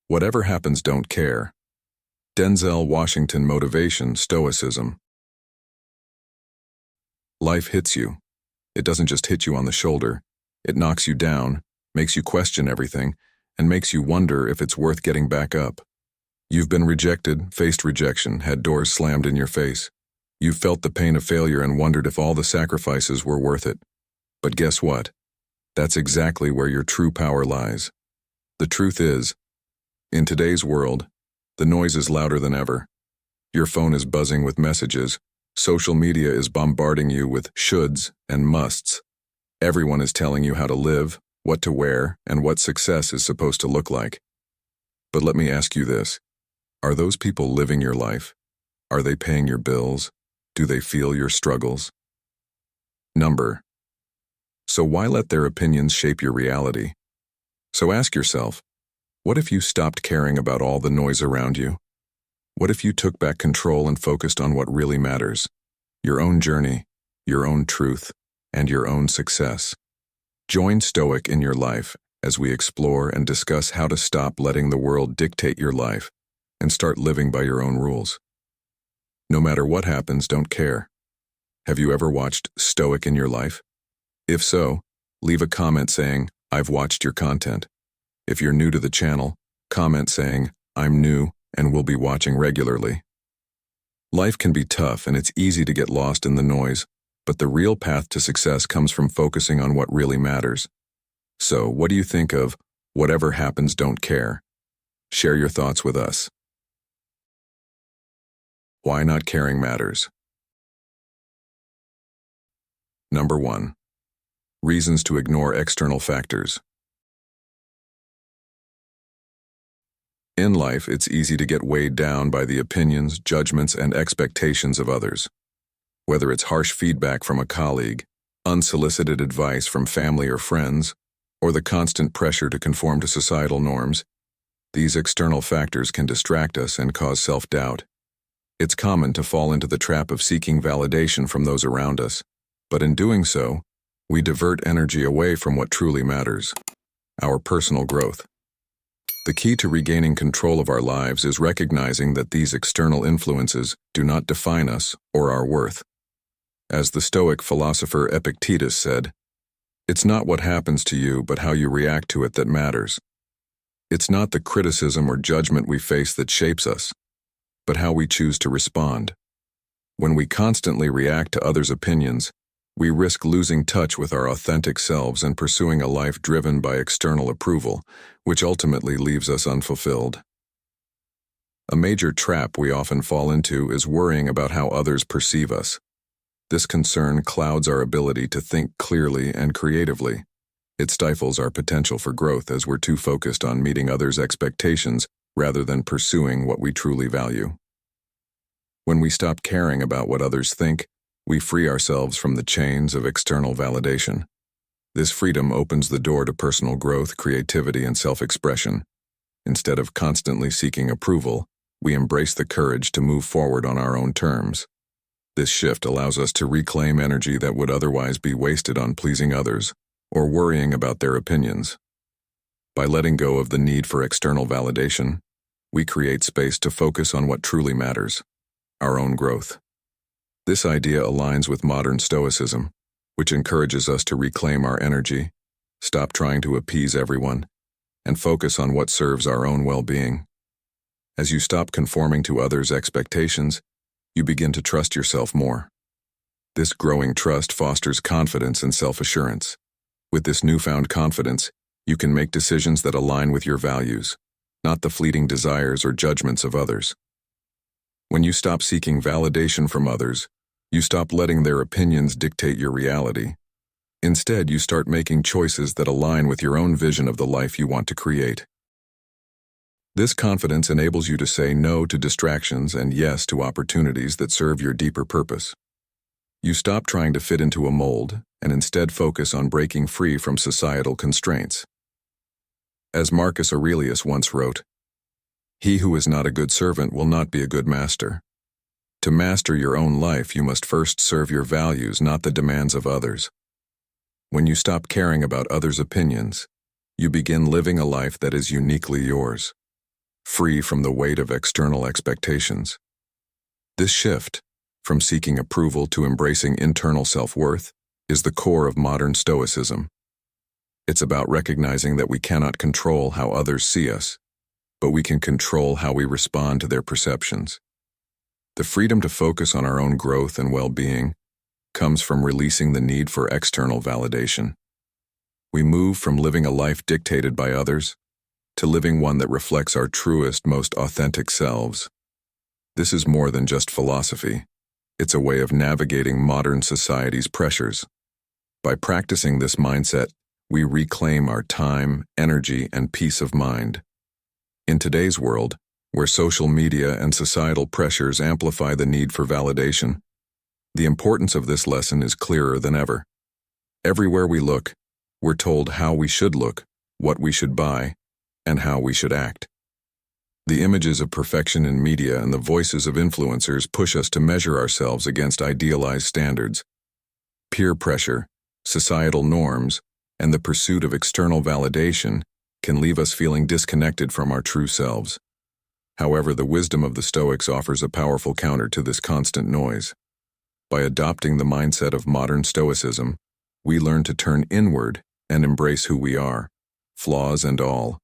Whatever happens, don't care. Denzel Washington Motivation, Stoicism. Life hits you. It doesn't just hit you on the shoulder. It knocks you down, makes you question everything, and makes you wonder if it's worth getting back up. You've been rejected, faced rejection, had doors slammed in your face. You've felt the pain of failure and wondered if all the sacrifices were worth it. But guess what? That's exactly where your true power lies. The truth is, in today's world, the noise is louder than ever. Your phone is buzzing with messages. Social media is bombarding you with shoulds and musts. Everyone is telling you how to live, what to wear, and what success is supposed to look like. But let me ask you this. Are those people living your life? Are they paying your bills? Do they feel your struggles? So why let their opinions shape your reality? So ask yourself, what if you stopped caring about all the noise around you? What if you took back control and focused on what really matters? Your own journey, your own truth, and your own success. Join Stoic in your life as we explore and discuss how to stop letting the world dictate your life and start living by your own rules. No matter what happens, don't care. Have you ever watched Stoic in your life? If so, leave a comment saying, "I've watched your content." If you're new to the channel, comment saying, "I'm new and will be watching regularly." Life can be tough and it's easy to get lost in the noise, but the real path to success comes from focusing on what really matters. So, what do you think of whatever happens, don't care? Share your thoughts with us. Why not caring matters. 1. Reasons to ignore external factors. In life, it's easy to get weighed down by the opinions, judgments, and expectations of others. Whether it's harsh feedback from a colleague, unsolicited advice from family or friends, or the constant pressure to conform to societal norms, these external factors can distract us and cause self-doubt. It's common to fall into the trap of seeking validation from those around us, but in doing so, we divert energy away from what truly matters, our personal growth. The key to regaining control of our lives is recognizing that these external influences do not define us or our worth. As the Stoic philosopher Epictetus said, "It's not what happens to you, but how you react to it that matters." It's not the criticism or judgment we face that shapes us, but how we choose to respond. When we constantly react to others' opinions, we risk losing touch with our authentic selves and pursuing a life driven by external approval, which ultimately leaves us unfulfilled. A major trap we often fall into is worrying about how others perceive us. This concern clouds our ability to think clearly and creatively. It stifles our potential for growth as we're too focused on meeting others' expectations rather than pursuing what we truly value. When we stop caring about what others think, we free ourselves from the chains of external validation. This freedom opens the door to personal growth, creativity, and self-expression. Instead of constantly seeking approval, we embrace the courage to move forward on our own terms. This shift allows us to reclaim energy that would otherwise be wasted on pleasing others or worrying about their opinions. By letting go of the need for external validation, we create space to focus on what truly matters, our own growth. This idea aligns with modern Stoicism, which encourages us to reclaim our energy, stop trying to appease everyone, and focus on what serves our own well-being. As you stop conforming to others' expectations, you begin to trust yourself more. This growing trust fosters confidence and self-assurance. With this newfound confidence, you can make decisions that align with your values, not the fleeting desires or judgments of others. When you stop seeking validation from others, you stop letting their opinions dictate your reality. Instead, you start making choices that align with your own vision of the life you want to create. This confidence enables you to say no to distractions and yes to opportunities that serve your deeper purpose. You stop trying to fit into a mold and instead focus on breaking free from societal constraints. As Marcus Aurelius once wrote, "He who is not a good servant will not be a good master." To master your own life, you must first serve your values, not the demands of others. When you stop caring about others' opinions, you begin living a life that is uniquely yours. free from the weight of external expectations. This shift, from seeking approval to embracing internal self-worth, is the core of modern Stoicism. It's about recognizing that we cannot control how others see us, but we can control how we respond to their perceptions. The freedom to focus on our own growth and well-being comes from releasing the need for external validation. We move from living a life dictated by others to living one that reflects our truest, most authentic selves. This is more than just philosophy. It's a way of navigating modern society's pressures. By practicing this mindset, we reclaim our time, energy, and peace of mind. In today's world, where social media and societal pressures amplify the need for validation, the importance of this lesson is clearer than ever. Everywhere we look, we're told how we should look, what we should buy, and how we should act. The images of perfection in media and the voices of influencers push us to measure ourselves against idealized standards. Peer pressure, societal norms, and the pursuit of external validation can leave us feeling disconnected from our true selves. However, the wisdom of the Stoics offers a powerful counter to this constant noise. By adopting the mindset of modern Stoicism, we learn to turn inward and embrace who we are, flaws and all,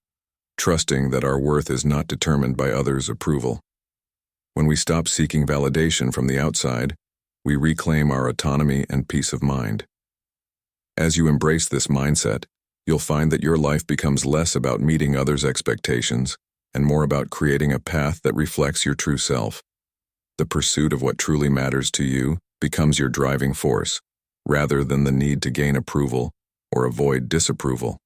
trusting that our worth is not determined by others' approval. When we stop seeking validation from the outside, we reclaim our autonomy and peace of mind. As you embrace this mindset, you'll find that your life becomes less about meeting others' expectations and more about creating a path that reflects your true self. The pursuit of what truly matters to you becomes your driving force, rather than the need to gain approval or avoid disapproval.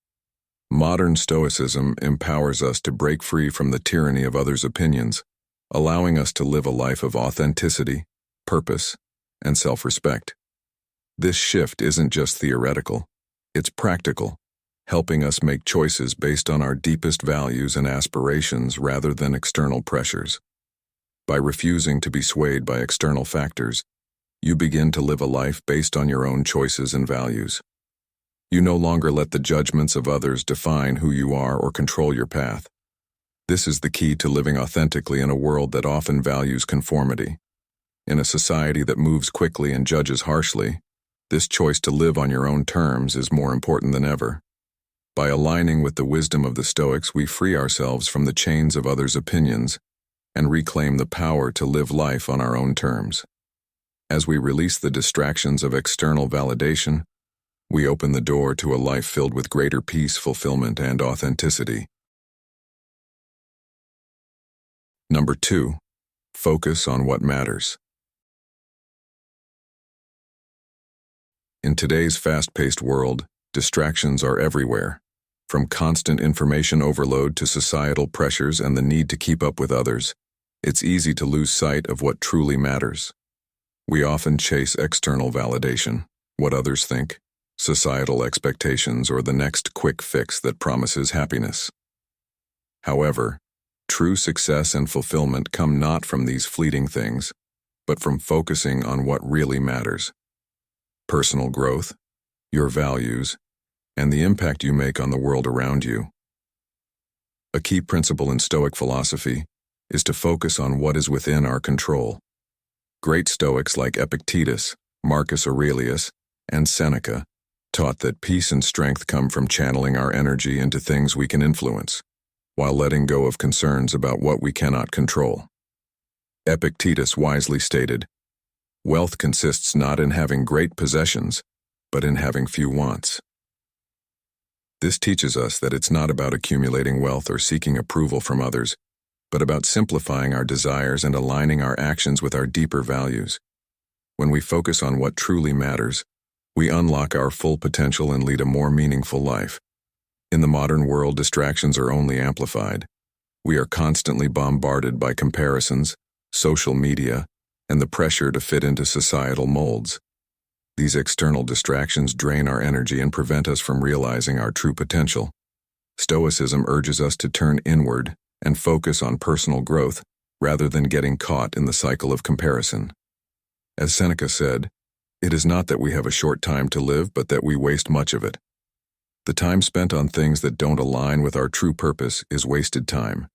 Modern Stoicism empowers us to break free from the tyranny of others' opinions, allowing us to live a life of authenticity, purpose, and self-respect. This shift isn't just theoretical, it's practical, helping us make choices based on our deepest values and aspirations rather than external pressures. By refusing to be swayed by external factors, you begin to live a life based on your own choices and values. You no longer let the judgments of others define who you are or control your path. This is the key to living authentically in a world that often values conformity. In a society that moves quickly and judges harshly, this choice to live on your own terms is more important than ever. By aligning with the wisdom of the Stoics, we free ourselves from the chains of others' opinions and reclaim the power to live life on our own terms. As we release the distractions of external validation, we open the door to a life filled with greater peace, fulfillment, and authenticity. Number 2, focus on what matters. In today's fast-paced world, distractions are everywhere. From constant information overload to societal pressures and the need to keep up with others, it's easy to lose sight of what truly matters. We often chase external validation, what others think, societal expectations, or the next quick fix that promises happiness. However, true success and fulfillment come not from these fleeting things, but from focusing on what really matters. Personal growth, your values, and the impact you make on the world around you. A key principle in Stoic philosophy is to focus on what is within our control. Great Stoics like Epictetus, Marcus Aurelius, and Seneca taught that peace and strength come from channeling our energy into things we can influence, while letting go of concerns about what we cannot control. Epictetus wisely stated, "Wealth consists not in having great possessions, but in having few wants." This teaches us that it's not about accumulating wealth or seeking approval from others, but about simplifying our desires and aligning our actions with our deeper values. When we focus on what truly matters, we unlock our full potential and lead a more meaningful life. In the modern world, distractions are only amplified. We are constantly bombarded by comparisons, social media, and the pressure to fit into societal molds. These external distractions drain our energy and prevent us from realizing our true potential. Stoicism urges us to turn inward and focus on personal growth rather than getting caught in the cycle of comparison. As Seneca said, "It is not that we have a short time to live, but that we waste much of it." The time spent on things that don't align with our true purpose is wasted time.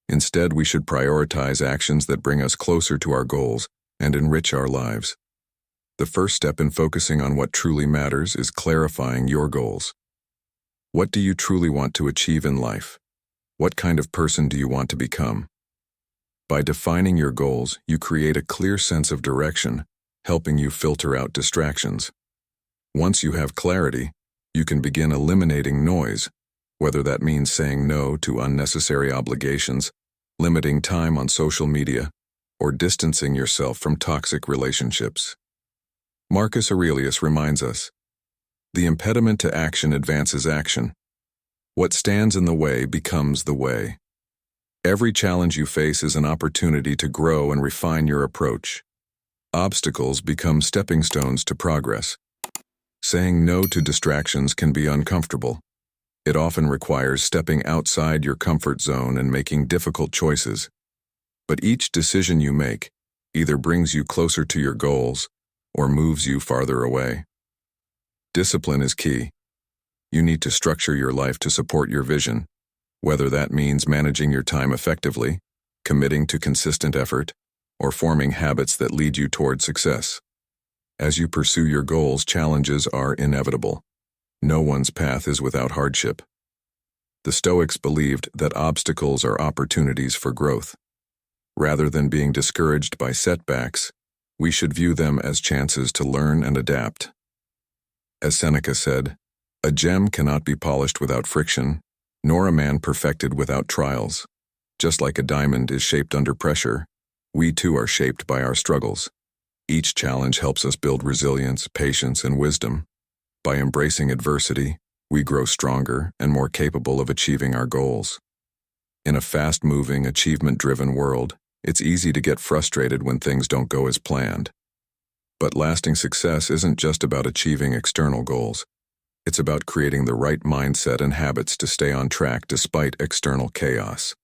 Instead, we should prioritize actions that bring us closer to our goals and enrich our lives. The first step in focusing on what truly matters is clarifying your goals. What do you truly want to achieve in life? What kind of person do you want to become? By defining your goals, you create a clear sense of direction, helping you filter out distractions. Once you have clarity, you can begin eliminating noise, whether that means saying no to unnecessary obligations, limiting time on social media, or distancing yourself from toxic relationships. Marcus Aurelius reminds us, "The impediment to action advances action. What stands in the way becomes the way." Every challenge you face is an opportunity to grow and refine your approach. Obstacles become stepping stones to progress. Saying no to distractions can be uncomfortable. It often requires stepping outside your comfort zone and making difficult choices. But each decision you make either brings you closer to your goals or moves you farther away. Discipline is key. You need to structure your life to support your vision, whether that means managing your time effectively, committing to consistent effort, or forming habits that lead you toward success. As you pursue your goals, challenges are inevitable. No one's path is without hardship. The Stoics believed that obstacles are opportunities for growth. Rather than being discouraged by setbacks, we should view them as chances to learn and adapt. As Seneca said, "A gem cannot be polished without friction, nor a man perfected without trials." Just like a diamond is shaped under pressure, we too are shaped by our struggles. Each challenge helps us build resilience, patience, and wisdom. By embracing adversity, we grow stronger and more capable of achieving our goals. In a fast-moving, achievement-driven world, it's easy to get frustrated when things don't go as planned. But lasting success isn't just about achieving external goals. It's about creating the right mindset and habits to stay on track despite external chaos.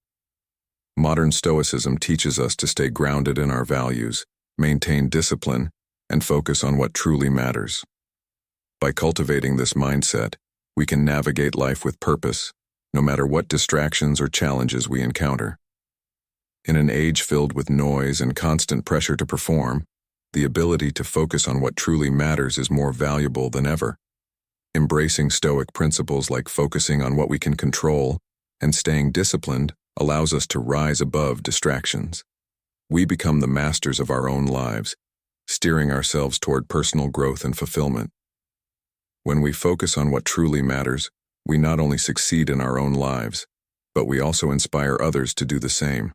Modern Stoicism teaches us to stay grounded in our values, maintain discipline, and focus on what truly matters. By cultivating this mindset, we can navigate life with purpose, no matter what distractions or challenges we encounter. In an age filled with noise and constant pressure to perform, the ability to focus on what truly matters is more valuable than ever. Embracing Stoic principles like focusing on what we can control and staying disciplined allows us to rise above distractions. We become the masters of our own lives, steering ourselves toward personal growth and fulfillment. When we focus on what truly matters, we not only succeed in our own lives, but we also inspire others to do the same,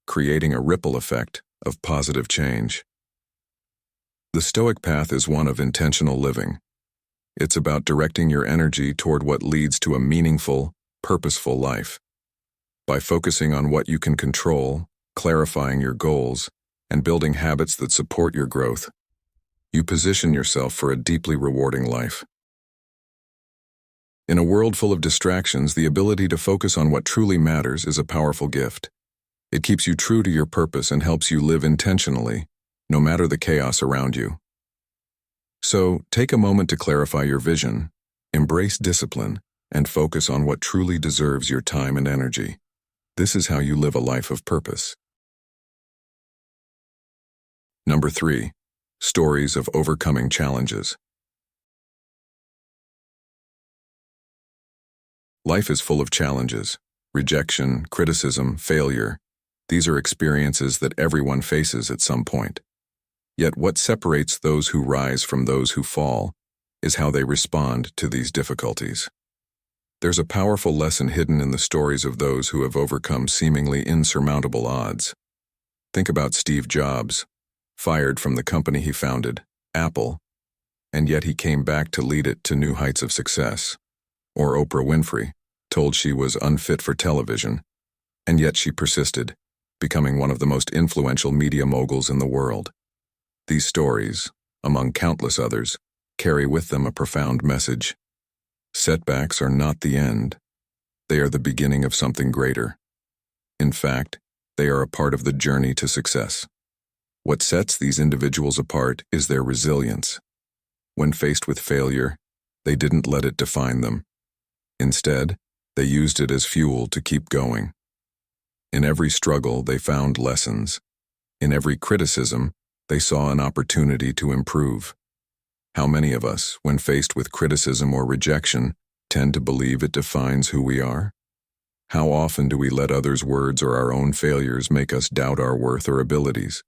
creating a ripple effect of positive change. The Stoic path is one of intentional living. It's about directing your energy toward what leads to a meaningful, purposeful life. By focusing on what you can control, clarifying your goals, and building habits that support your growth, you position yourself for a deeply rewarding life. In a world full of distractions, the ability to focus on what truly matters is a powerful gift. It keeps you true to your purpose and helps you live intentionally, no matter the chaos around you. So, take a moment to clarify your vision, embrace discipline, and focus on what truly deserves your time and energy. This is how you live a life of purpose. Number 3. Stories of overcoming challenges. Life is full of challenges: rejection, criticism, failure. These are experiences that everyone faces at some point. Yet what separates those who rise from those who fall is how they respond to these difficulties. There's a powerful lesson hidden in the stories of those who have overcome seemingly insurmountable odds. Think about Steve Jobs, fired from the company he founded, Apple, and yet he came back to lead it to new heights of success. Or Oprah Winfrey, told she was unfit for television, and yet she persisted, becoming one of the most influential media moguls in the world. These stories, among countless others, carry with them a profound message. Setbacks are not the end. They are the beginning of something greater. In fact, they are a part of the journey to success. What sets these individuals apart is their resilience. When faced with failure, they didn't let it define them. Instead, they used it as fuel to keep going. In every struggle, they found lessons. In every criticism, they saw an opportunity to improve. How many of us, when faced with criticism or rejection, tend to believe it defines who we are? How often do we let others' words or our own failures make us doubt our worth or abilities?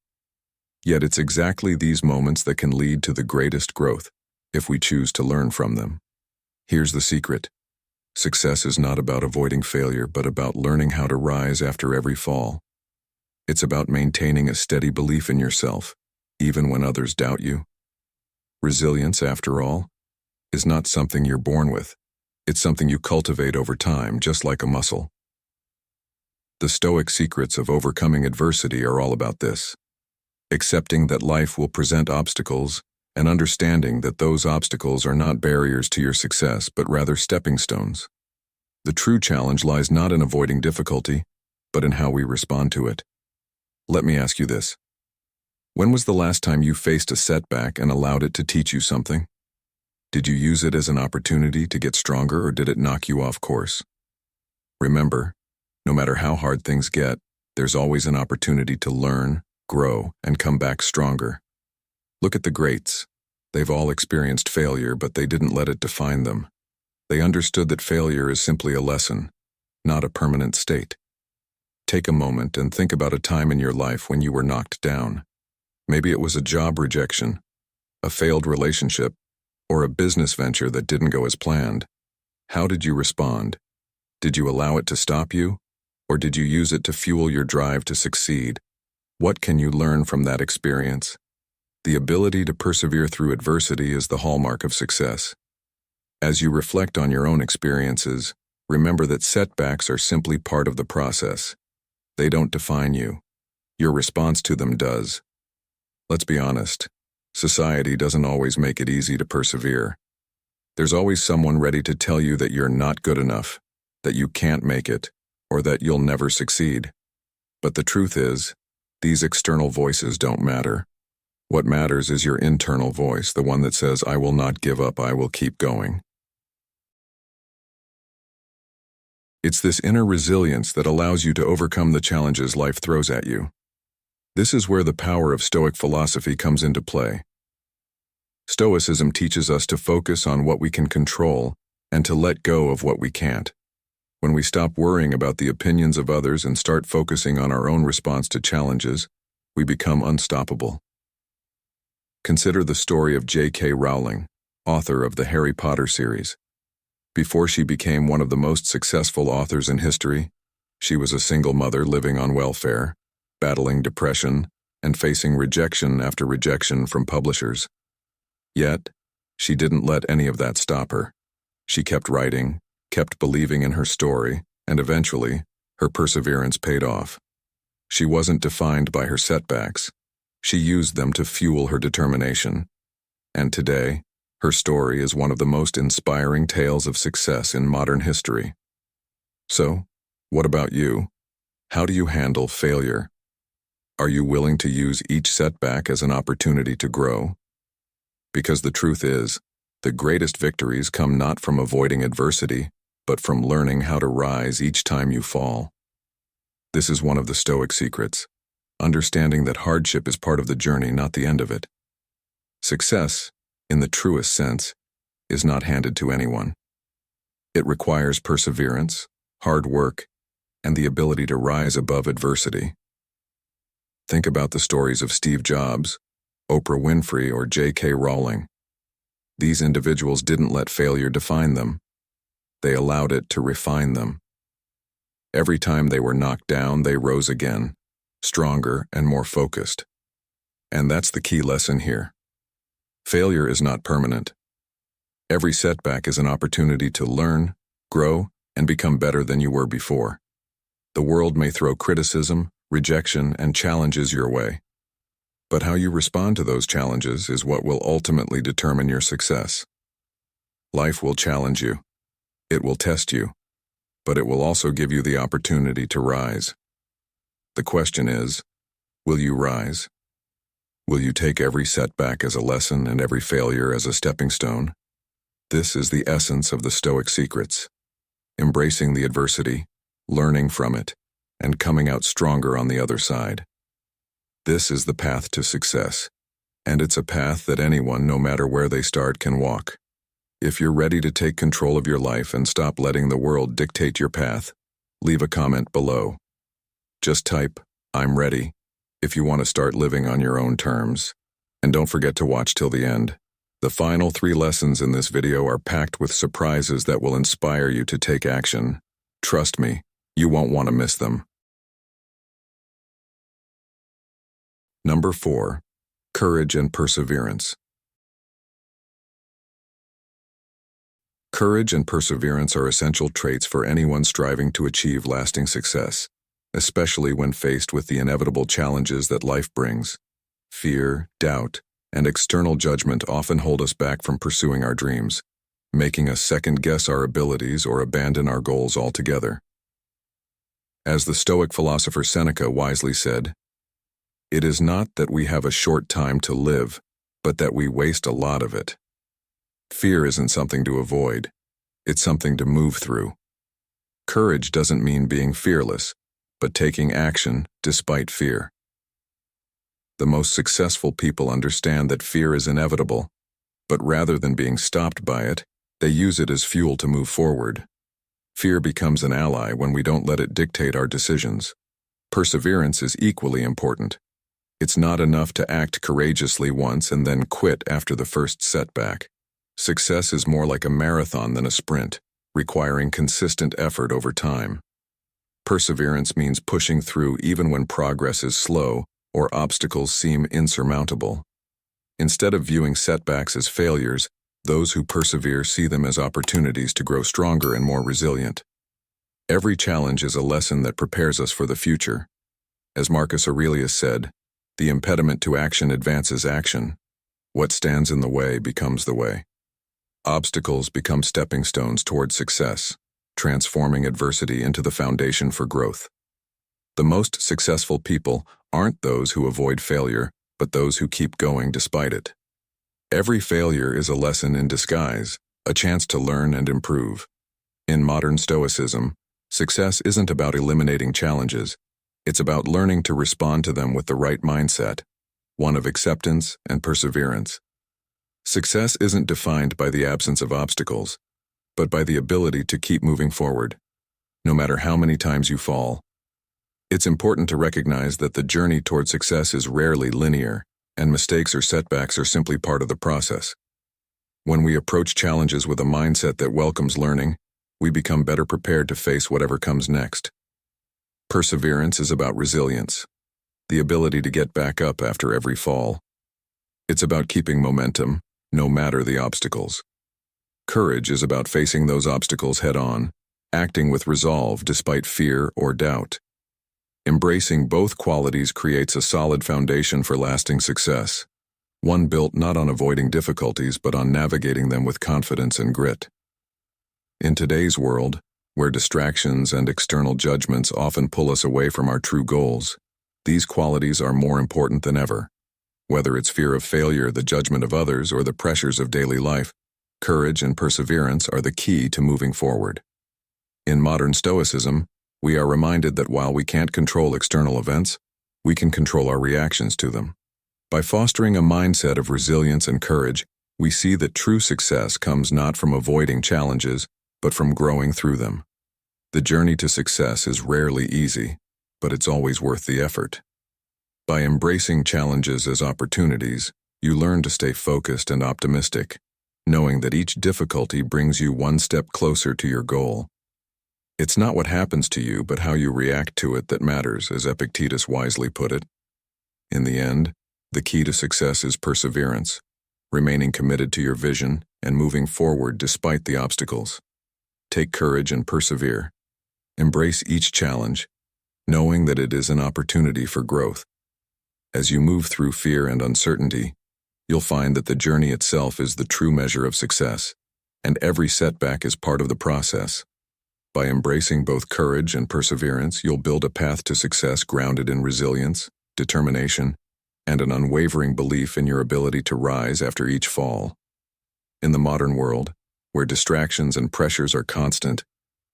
Yet it's exactly these moments that can lead to the greatest growth, if we choose to learn from them. Here's the secret. Success is not about avoiding failure, but about learning how to rise after every fall. It's about maintaining a steady belief in yourself, even when others doubt you. Resilience, after all, is not something you're born with. It's something you cultivate over time, just like a muscle. The Stoic secrets of overcoming adversity are all about this. Accepting that life will present obstacles, and understanding that those obstacles are not barriers to your success, but rather stepping stones. The true challenge lies not in avoiding difficulty, but in how we respond to it. Let me ask you this. When was the last time you faced a setback and allowed it to teach you something? Did you use it as an opportunity to get stronger, or did it knock you off course? Remember, no matter how hard things get, there's always an opportunity to learn, grow, and come back stronger. Look at the greats. They've all experienced failure, but they didn't let it define them. They understood that failure is simply a lesson, not a permanent state. Take a moment and think about a time in your life when you were knocked down. Maybe it was a job rejection, a failed relationship, or a business venture that didn't go as planned. How did you respond? Did you allow it to stop you, or did you use it to fuel your drive to succeed? What can you learn from that experience? The ability to persevere through adversity is the hallmark of success. As you reflect on your own experiences, remember that setbacks are simply part of the process. They don't define you. Your response to them does. Let's be honest. Society doesn't always make it easy to persevere. There's always someone ready to tell you that you're not good enough, that you can't make it, or that you'll never succeed. But the truth is, these external voices don't matter. What matters is your internal voice, the one that says, I will not give up, I will keep going. It's this inner resilience that allows you to overcome the challenges life throws at you. This is where the power of Stoic philosophy comes into play. Stoicism teaches us to focus on what we can control and to let go of what we can't. When we stop worrying about the opinions of others and start focusing on our own response to challenges, we become unstoppable. Consider the story of J.K. Rowling, author of the Harry Potter series. Before she became one of the most successful authors in history, she was a single mother living on welfare, battling depression, and facing rejection after rejection from publishers. Yet, she didn't let any of that stop her. She kept writing, kept believing in her story, and eventually, her perseverance paid off. She wasn't defined by her setbacks. She used them to fuel her determination. And today, her story is one of the most inspiring tales of success in modern history. So, what about you? How do you handle failure? Are you willing to use each setback as an opportunity to grow? Because the truth is, the greatest victories come not from avoiding adversity, but from learning how to rise each time you fall. This is one of the Stoic secrets, understanding that hardship is part of the journey, not the end of it. Success, in the truest sense, is not handed to anyone. It requires perseverance, hard work, and the ability to rise above adversity. Think about the stories of Steve Jobs, Oprah Winfrey, or J.K. Rowling. These individuals didn't let failure define them. They allowed it to refine them. Every time they were knocked down, they rose again, stronger and more focused. And that's the key lesson here. Failure is not permanent. Every setback is an opportunity to learn, grow, and become better than you were before. The world may throw criticism, rejection, and challenges your way. But how you respond to those challenges is what will ultimately determine your success. Life will challenge you. It will test you. But it will also give you the opportunity to rise. The question is, will you rise? Will you take every setback as a lesson and every failure as a stepping stone? This is the essence of the Stoic secrets. Embracing the adversity, learning from it, and coming out stronger on the other side. This is the path to success, and it's a path that anyone, no matter where they start, can walk. If you're ready to take control of your life and stop letting the world dictate your path, leave a comment below. Just type, "I'm ready," if you want to start living on your own terms. And don't forget to watch till the end. The final 3 lessons in this video are packed with surprises that will inspire you to take action. Trust me, you won't want to miss them. Number 4. Courage and perseverance. Courage and perseverance are essential traits for anyone striving to achieve lasting success, especially when faced with the inevitable challenges that life brings. Fear, doubt, and external judgment often hold us back from pursuing our dreams, making us second-guess our abilities or abandon our goals altogether. As the Stoic philosopher Seneca wisely said, "It is not that we have a short time to live, but that we waste a lot of it." Fear isn't something to avoid, it's something to move through. Courage doesn't mean being fearless, but taking action despite fear. The most successful people understand that fear is inevitable, but rather than being stopped by it, they use it as fuel to move forward. Fear becomes an ally when we don't let it dictate our decisions. Perseverance is equally important. It's not enough to act courageously once and then quit after the first setback. Success is more like a marathon than a sprint, requiring consistent effort over time. Perseverance means pushing through even when progress is slow or obstacles seem insurmountable. Instead of viewing setbacks as failures, those who persevere see them as opportunities to grow stronger and more resilient. Every challenge is a lesson that prepares us for the future. As Marcus Aurelius said, "The impediment to action advances action. What stands in the way becomes the way." Obstacles become stepping stones toward success, transforming adversity into the foundation for growth. The most successful people aren't those who avoid failure, but those who keep going despite it. Every failure is a lesson in disguise, a chance to learn and improve. In modern Stoicism, success isn't about eliminating challenges, it's about learning to respond to them with the right mindset, one of acceptance and perseverance. Success isn't defined by the absence of obstacles, but by the ability to keep moving forward, no matter how many times you fall. It's important to recognize that the journey toward success is rarely linear, and mistakes or setbacks are simply part of the process. When we approach challenges with a mindset that welcomes learning, we become better prepared to face whatever comes next. Perseverance is about resilience, the ability to get back up after every fall. It's about keeping momentum, no matter the obstacles. Courage is about facing those obstacles head-on, acting with resolve despite fear or doubt. Embracing both qualities creates a solid foundation for lasting success, one built not on avoiding difficulties but on navigating them with confidence and grit. In today's world, where distractions and external judgments often pull us away from our true goals, these qualities are more important than ever. Whether it's fear of failure, the judgment of others, or the pressures of daily life, courage and perseverance are the key to moving forward. In modern Stoicism, we are reminded that while we can't control external events, we can control our reactions to them. By fostering a mindset of resilience and courage, we see that true success comes not from avoiding challenges, but from growing through them. The journey to success is rarely easy, but it's always worth the effort. By embracing challenges as opportunities, you learn to stay focused and optimistic, knowing that each difficulty brings you one step closer to your goal. It's not what happens to you, but how you react to it that matters, as Epictetus wisely put it. In the end, the key to success is perseverance, remaining committed to your vision and moving forward despite the obstacles. Take courage and persevere. Embrace each challenge, knowing that it is an opportunity for growth. As you move through fear and uncertainty, you'll find that the journey itself is the true measure of success, and every setback is part of the process. By embracing both courage and perseverance, you'll build a path to success grounded in resilience, determination, and an unwavering belief in your ability to rise after each fall. In the modern world, where distractions and pressures are constant,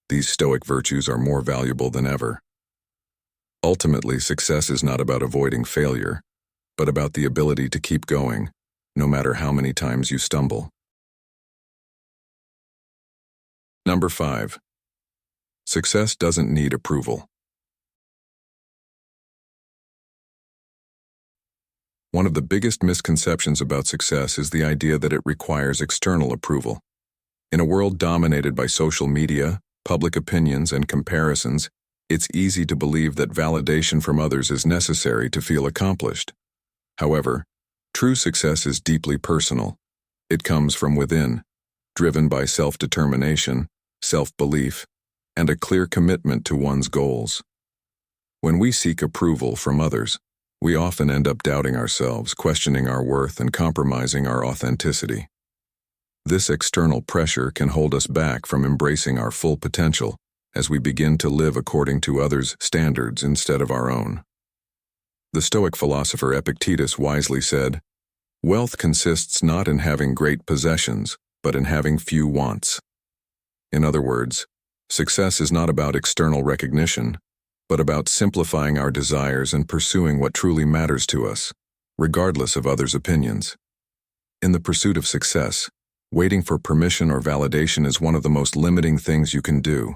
these stoic virtues are more valuable than ever. Ultimately, success is not about avoiding failure, but about the ability to keep going, no matter how many times you stumble. Number 5. Success doesn't need approval. One of the biggest misconceptions about success is the idea that it requires external approval. In a world dominated by social media, public opinions, and comparisons, it's easy to believe that validation from others is necessary to feel accomplished. However, true success is deeply personal. It comes from within, driven by self-determination, self-belief, and a clear commitment to one's goals. When we seek approval from others, we often end up doubting ourselves, questioning our worth, and compromising our authenticity. This external pressure can hold us back from embracing our full potential as we begin to live according to others' standards instead of our own. The Stoic philosopher Epictetus wisely said, "Wealth consists not in having great possessions, but in having few wants." In other words, success is not about external recognition, but about simplifying our desires and pursuing what truly matters to us, regardless of others' opinions. In the pursuit of success, waiting for permission or validation is one of the most limiting things you can do.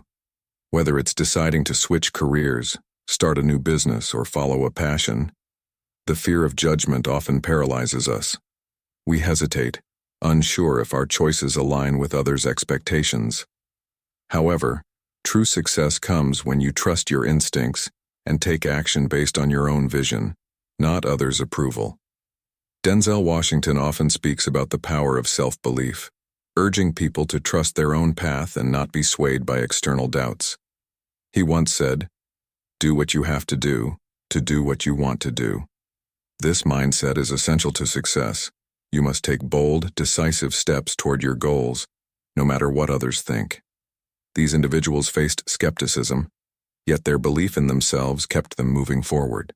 Whether it's deciding to switch careers, start a new business, or follow a passion, the fear of judgment often paralyzes us. We hesitate, unsure if our choices align with others' expectations. However, true success comes when you trust your instincts and take action based on your own vision, not others' approval. Denzel Washington often speaks about the power of self-belief, urging people to trust their own path and not be swayed by external doubts. He once said, "Do what you have to do what you want to do." This mindset is essential to success. You must take bold, decisive steps toward your goals, no matter what others think. These individuals faced skepticism, yet their belief in themselves kept them moving forward.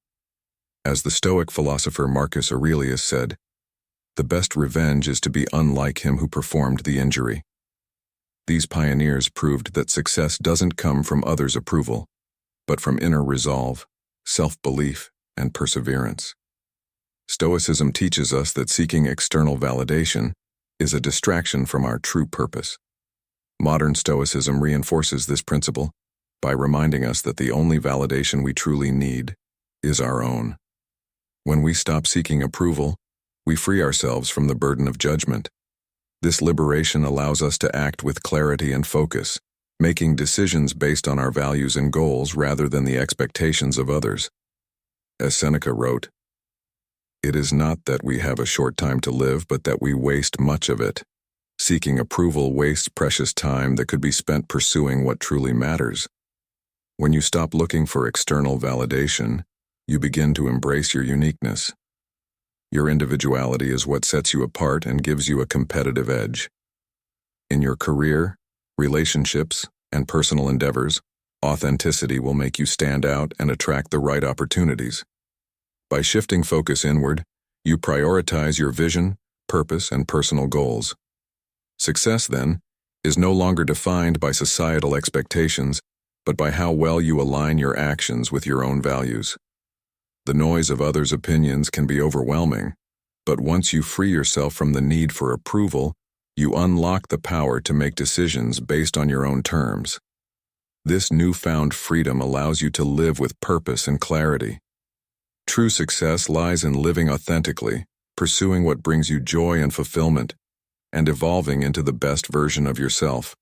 As the Stoic philosopher Marcus Aurelius said, "The best revenge is to be unlike him who performed the injury." These pioneers proved that success doesn't come from others' approval, but from inner resolve, self-belief, and perseverance. Stoicism teaches us that seeking external validation is a distraction from our true purpose. Modern Stoicism reinforces this principle by reminding us that the only validation we truly need is our own. When we stop seeking approval, we free ourselves from the burden of judgment. This liberation allows us to act with clarity and focus, making decisions based on our values and goals rather than the expectations of others. As Seneca wrote, "It is not that we have a short time to live, but that we waste much of it. Seeking approval wastes precious time that could be spent pursuing what truly matters." When you stop looking for external validation, you begin to embrace your uniqueness. Your individuality is what sets you apart and gives you a competitive edge. In your career, relationships, and personal endeavors, authenticity will make you stand out and attract the right opportunities. By shifting focus inward, you prioritize your vision, purpose, and personal goals. Success, then, is no longer defined by societal expectations, but by how well you align your actions with your own values. The noise of others' opinions can be overwhelming, but once you free yourself from the need for approval, you unlock the power to make decisions based on your own terms. This newfound freedom allows you to live with purpose and clarity. True success lies in living authentically, pursuing what brings you joy and fulfillment, and evolving into the best version of yourself.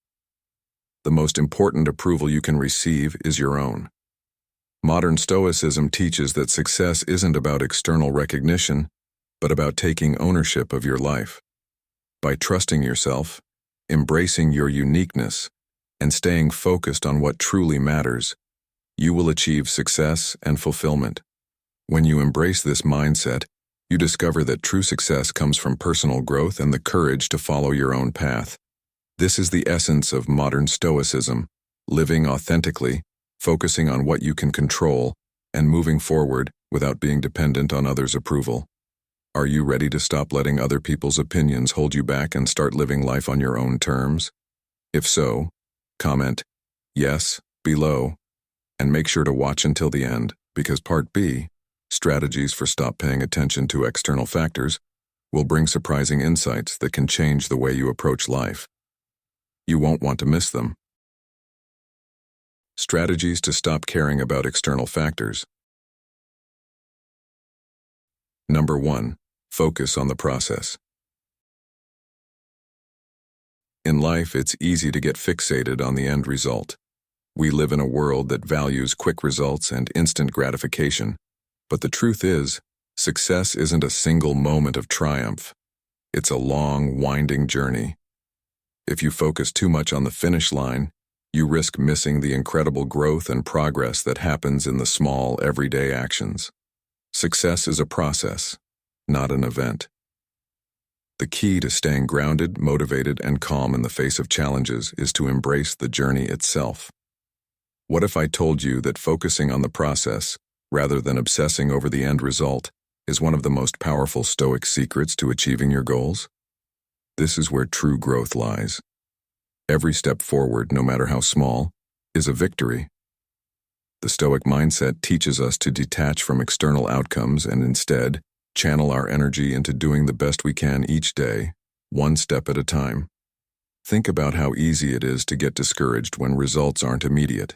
The most important approval you can receive is your own. Modern Stoicism teaches that success isn't about external recognition, but about taking ownership of your life. By trusting yourself, embracing your uniqueness, and staying focused on what truly matters, you will achieve success and fulfillment. When you embrace this mindset, you discover that true success comes from personal growth and the courage to follow your own path. This is the essence of modern Stoicism, living authentically, focusing on what you can control, and moving forward without being dependent on others' approval. Are you ready to stop letting other people's opinions hold you back and start living life on your own terms? If so, comment "Yes" below, and make sure to watch until the end, because Part B, Strategies for Stop Paying Attention to External Factors, will bring surprising insights that can change the way you approach life. You won't want to miss them. Strategies to stop caring about external factors. Number 1. Focus on the process. In life, it's easy to get fixated on the end result. We live in a world that values quick results and instant gratification, but the truth is, success isn't a single moment of triumph. It's a long, winding journey. If you focus too much on the finish line, you risk missing the incredible growth and progress that happens in the small, everyday actions. Success is a process, not an event. The key to staying grounded, motivated, and calm in the face of challenges is to embrace the journey itself. What if I told you that focusing on the process, rather than obsessing over the end result, is one of the most powerful Stoic secrets to achieving your goals? This is where true growth lies. Every step forward, no matter how small, is a victory. The Stoic mindset teaches us to detach from external outcomes and instead channel our energy into doing the best we can each day, one step at a time. Think about how easy it is to get discouraged when results aren't immediate.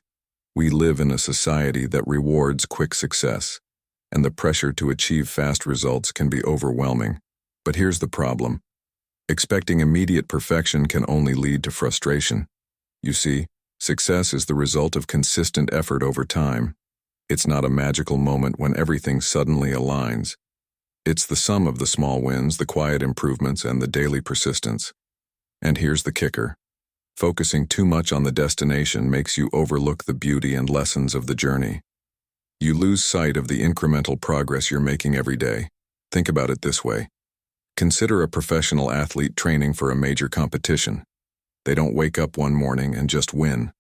We live in a society that rewards quick success, and the pressure to achieve fast results can be overwhelming. But here's the problem. Expecting immediate perfection can only lead to frustration. You see, success is the result of consistent effort over time. It's not a magical moment when everything suddenly aligns. It's the sum of the small wins, the quiet improvements, and the daily persistence. And here's the kicker. Focusing too much on the destination makes you overlook the beauty and lessons of the journey. You lose sight of the incremental progress you're making every day. Think about it this way. Consider a professional athlete training for a major competition. They don't wake up one morning and just win.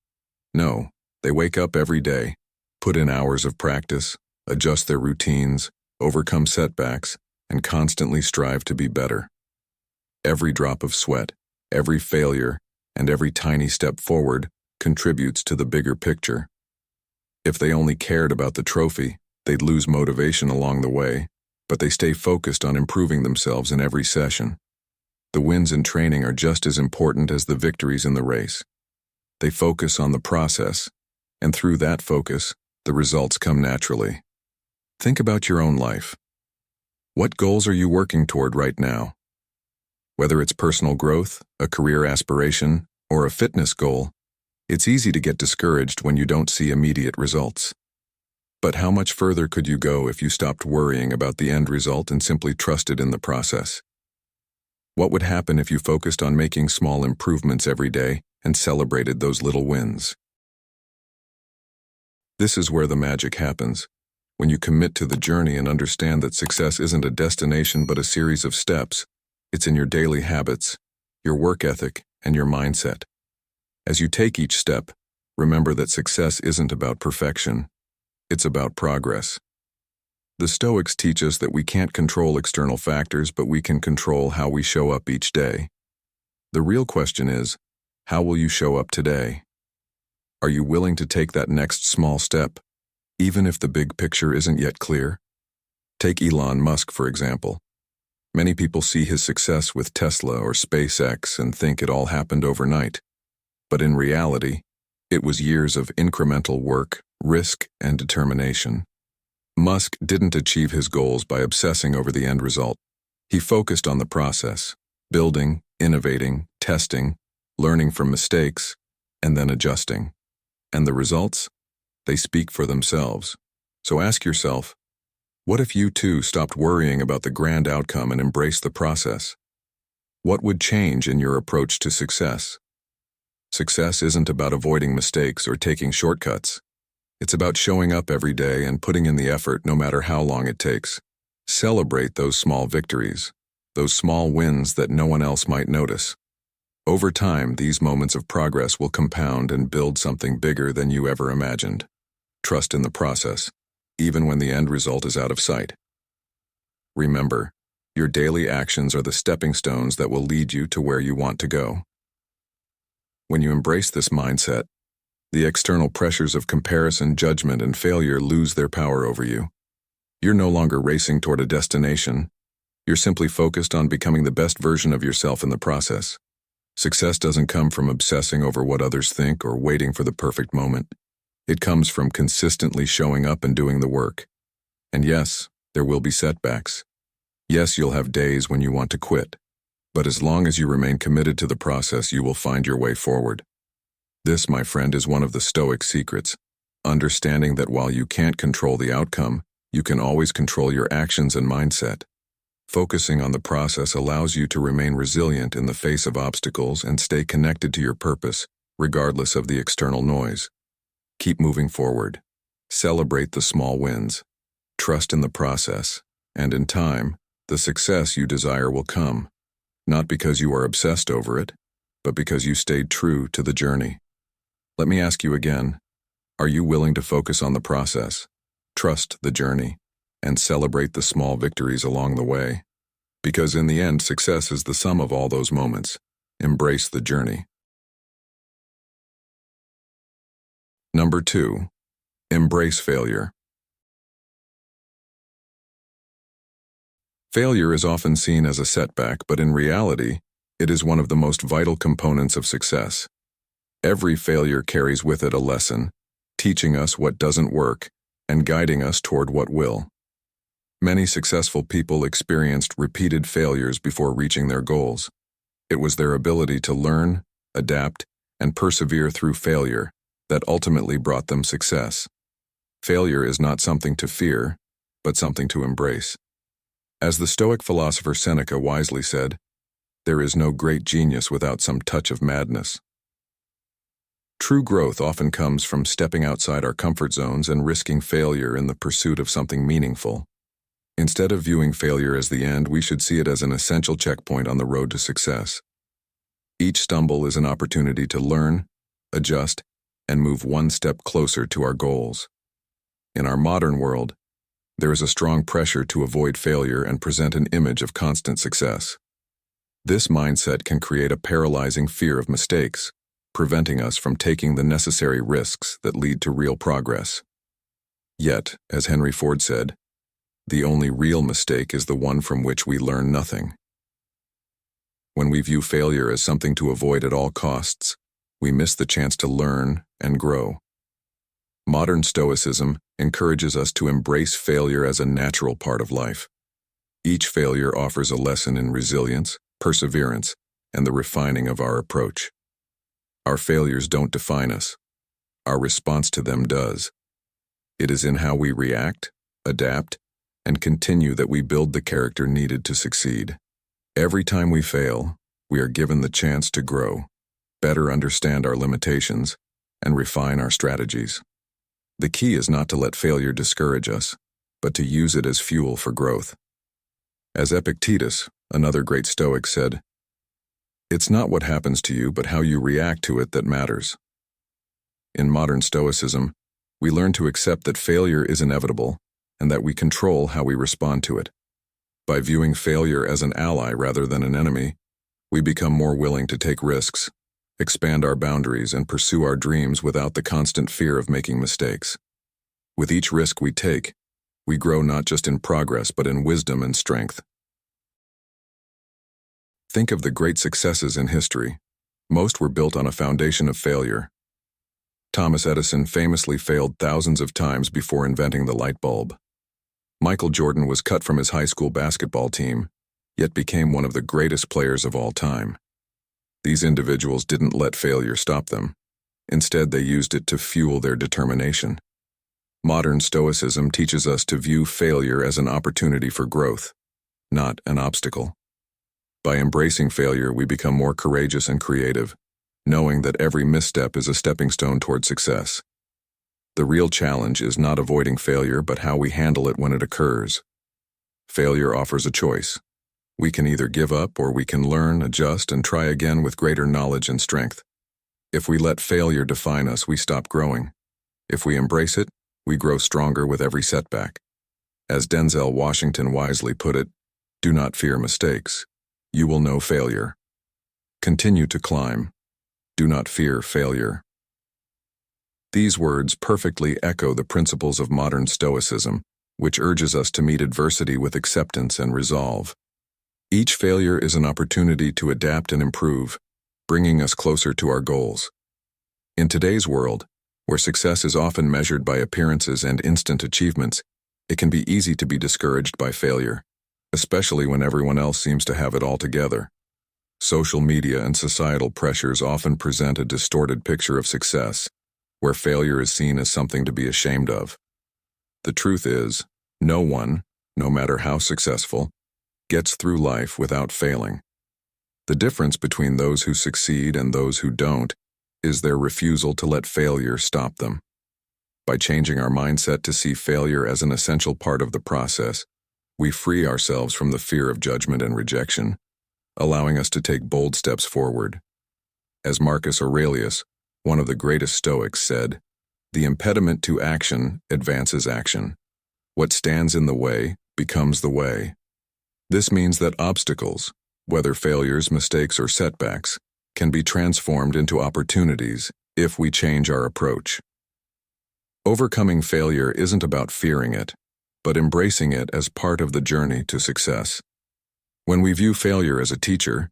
No, they wake up every day, put in hours of practice, adjust their routines, overcome setbacks, and constantly strive to be better. Every drop of sweat, every failure, and every tiny step forward contributes to the bigger picture. If they only cared about the trophy, they'd lose motivation along the way, but they stay focused on improving themselves in every session. The wins in training are just as important as the victories in the race. They focus on the process, and through that focus, the results come naturally. Think about your own life. What goals are you working toward right now? Whether it's personal growth, a career aspiration, or a fitness goal, it's easy to get discouraged when you don't see immediate results. But how much further could you go if you stopped worrying about the end result and simply trusted in the process? What would happen if you focused on making small improvements every day and celebrated those little wins? This is where the magic happens. When you commit to the journey and understand that success isn't a destination but a series of steps, it's in your daily habits, your work ethic, and your mindset. As you take each step, remember that success isn't about perfection. It's about progress. The Stoics teach us that we can't control external factors, but we can control how we show up each day. The real question is, how will you show up today? Are you willing to take that next small step, even if the big picture isn't yet clear? Take Elon Musk, for example. Many people see his success with Tesla or SpaceX and think it all happened overnight. But in reality, it was years of incremental work, risk, and determination. Musk didn't achieve his goals by obsessing over the end result. He focused on the process, building, innovating, testing, learning from mistakes, and then adjusting. And the results? They speak for themselves. So ask yourself, what if you too stopped worrying about the grand outcome and embraced the process? What would change in your approach to success? Success isn't about avoiding mistakes or taking shortcuts. It's about showing up every day and putting in the effort no matter how long it takes. Celebrate those small victories, those small wins that no one else might notice. Over time, these moments of progress will compound and build something bigger than you ever imagined. Trust in the process, even when the end result is out of sight. Remember, your daily actions are the stepping stones that will lead you to where you want to go. When you embrace this mindset, The external pressures of comparison, judgment, and failure lose their power over you. You're no longer racing toward a destination. You're simply focused on becoming the best version of yourself in the process. Success doesn't come from obsessing over what others think or waiting for the perfect moment. It comes from consistently showing up and doing the work. And yes, there will be setbacks. Yes, you'll have days when you want to quit. But as long as you remain committed to the process, you will find your way forward. This, my friend, is one of the Stoic secrets. Understanding that while you can't control the outcome, you can always control your actions and mindset. Focusing on the process allows you to remain resilient in the face of obstacles and stay connected to your purpose, regardless of the external noise. Keep moving forward. Celebrate the small wins. Trust in the process, and in time, the success you desire will come. Not because you are obsessed over it, but because you stayed true to the journey. Let me ask you again, are you willing to focus on the process, trust the journey, and celebrate the small victories along the way? Because in the end, success is the sum of all those moments. Embrace the journey. Number 2, embrace failure. Failure is often seen as a setback, but in reality, it is one of the most vital components of success. Every failure carries with it a lesson, teaching us what doesn't work and guiding us toward what will. Many successful people experienced repeated failures before reaching their goals. It was their ability to learn, adapt, and persevere through failure that ultimately brought them success. Failure is not something to fear, but something to embrace. As the Stoic philosopher Seneca wisely said, "There is no great genius without some touch of madness." True growth often comes from stepping outside our comfort zones and risking failure in the pursuit of something meaningful. Instead of viewing failure as the end, we should see it as an essential checkpoint on the road to success. Each stumble is an opportunity to learn, adjust, and move one step closer to our goals. In our modern world, there is a strong pressure to avoid failure and present an image of constant success. This mindset can create a paralyzing fear of mistakes, preventing us from taking the necessary risks that lead to real progress. Yet, as Henry Ford said, the only real mistake is the one from which we learn nothing. When we view failure as something to avoid at all costs, we miss the chance to learn and grow. Modern Stoicism encourages us to embrace failure as a natural part of life. Each failure offers a lesson in resilience, perseverance, and the refining of our approach. Our failures don't define us. Our response to them does. It is in how we react, adapt, and continue that we build the character needed to succeed. Every time we fail, we are given the chance to grow, better understand our limitations, and refine our strategies. The key is not to let failure discourage us, but to use it as fuel for growth. As Epictetus, another great Stoic, said, "It's not what happens to you, but how you react to it that matters." In modern Stoicism, we learn to accept that failure is inevitable and that we control how we respond to it. By viewing failure as an ally rather than an enemy, we become more willing to take risks, expand our boundaries, and pursue our dreams without the constant fear of making mistakes. With each risk we take, we grow not just in progress but in wisdom and strength. Think of the great successes in history. Most were built on a foundation of failure. Thomas Edison famously failed thousands of times before inventing the light bulb. Michael Jordan was cut from his high school basketball team, yet became one of the greatest players of all time. These individuals didn't let failure stop them. Instead, they used it to fuel their determination. Modern Stoicism teaches us to view failure as an opportunity for growth, not an obstacle. By embracing failure, we become more courageous and creative, knowing that every misstep is a stepping stone toward success. The real challenge is not avoiding failure, but how we handle it when it occurs. Failure offers a choice. We can either give up or we can learn, adjust, and try again with greater knowledge and strength. If we let failure define us, we stop growing. If we embrace it, we grow stronger with every setback. As Denzel Washington wisely put it, "Do not fear mistakes. You will know failure. Continue to climb. Do not fear failure." These words perfectly echo the principles of modern Stoicism, which urges us to meet adversity with acceptance and resolve. Each failure is an opportunity to adapt and improve, bringing us closer to our goals. In today's world, where success is often measured by appearances and instant achievements, it can be easy to be discouraged by failure, especially when everyone else seems to have it all together. Social media and societal pressures often present a distorted picture of success, where failure is seen as something to be ashamed of. The truth is, no one, no matter how successful, gets through life without failing. The difference between those who succeed and those who don't is their refusal to let failure stop them. By changing our mindset to see failure as an essential part of the process, we free ourselves from the fear of judgment and rejection, allowing us to take bold steps forward. As Marcus Aurelius, one of the greatest Stoics, said, "The impediment to action advances action. What stands in the way becomes the way." This means that obstacles, whether failures, mistakes, or setbacks, can be transformed into opportunities if we change our approach. Overcoming failure isn't about fearing it, but embracing it as part of the journey to success. When we view failure as a teacher,